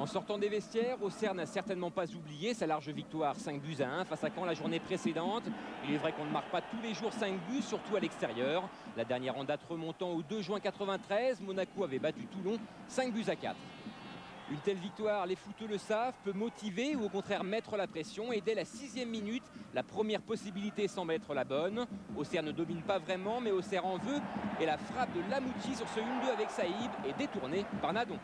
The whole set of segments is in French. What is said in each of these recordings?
sortant des vestiaires, Auxerre n'a certainement pas oublié sa large victoire 5-1 face à Caen la journée précédente. Il est vrai qu'on ne marque pas tous les jours 5 buts, surtout à l'extérieur. La dernière en date remontant au 2 juin 93, Monaco avait battu Toulon 5-4. Une telle victoire, les footeux le savent, peut motiver ou au contraire mettre la pression. Et dès la 6e minute, la première possibilité semble être la bonne. Auxerre ne domine pas vraiment, mais Auxerre en veut. Et la frappe de Lamouchi sur ce 1-2 avec Saïd est détournée par Nadon.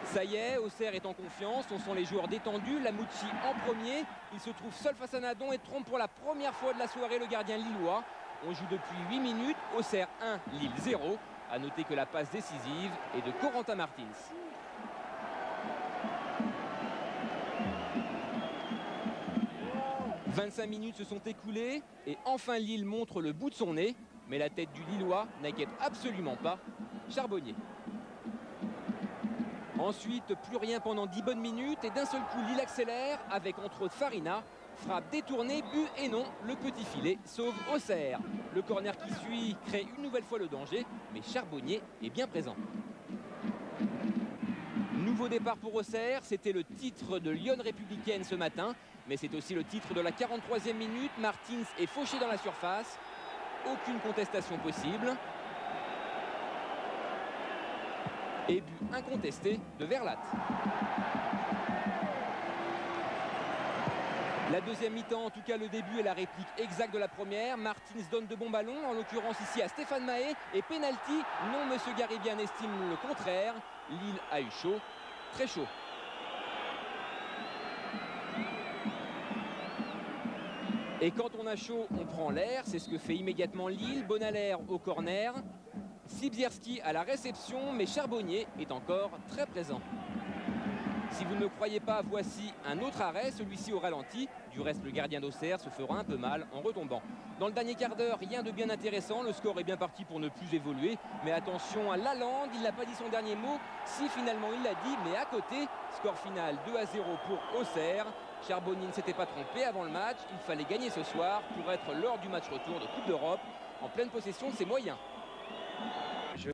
Ça y est, Auxerre est en confiance, on sent les joueurs détendus. Lamouchi en premier, il se trouve seul face à Nadon et trompe pour la première fois de la soirée le gardien lillois. On joue depuis 8 minutes, Auxerre 1, Lille 0. A noter que la passe décisive est de Corentin Martins. 25 minutes se sont écoulées et enfin Lille montre le bout de son nez. Mais la tête du Lillois n'inquiète absolument pas Charbonnier. Ensuite, plus rien pendant 10 bonnes minutes et d'un seul coup Lille accélère avec entre autres Farina. Frappe détournée, but et non, le petit filet sauve Auxerre. Le corner qui suit crée une nouvelle fois le danger, mais Charbonnier est bien présent. Nouveau départ pour Auxerre, c'était le titre de Lyon Républicaine ce matin, mais c'est aussi le titre de la 43e minute. Martins est fauché dans la surface, aucune contestation possible. Et but incontesté de Verlat. La deuxième mi-temps, en tout cas le début et la réplique exacte de la première. Martins donne de bons ballons, en l'occurrence ici à Stéphane Mahé. Et penalty, non, monsieur Garibian estime le contraire. Lille a eu chaud, très chaud. Et quand on a chaud, on prend l'air. C'est ce que fait immédiatement Lille. Bonalaire au corner. Sibierski à la réception, mais Charbonnier est encore très présent. Si vous ne me croyez pas, voici un autre arrêt, celui-ci au ralenti. Du reste, le gardien d'Auxerre se fera un peu mal en retombant. Dans le dernier quart d'heure, rien de bien intéressant. Le score est bien parti pour ne plus évoluer. Mais attention à Lalande, il n'a pas dit son dernier mot. Si finalement il l'a dit, mais à côté, score final 2-0 pour Auxerre. Charbonnier ne s'était pas trompé avant le match. Il fallait gagner ce soir pour être lors du match retour de Coupe d'Europe en pleine possession de ses moyens.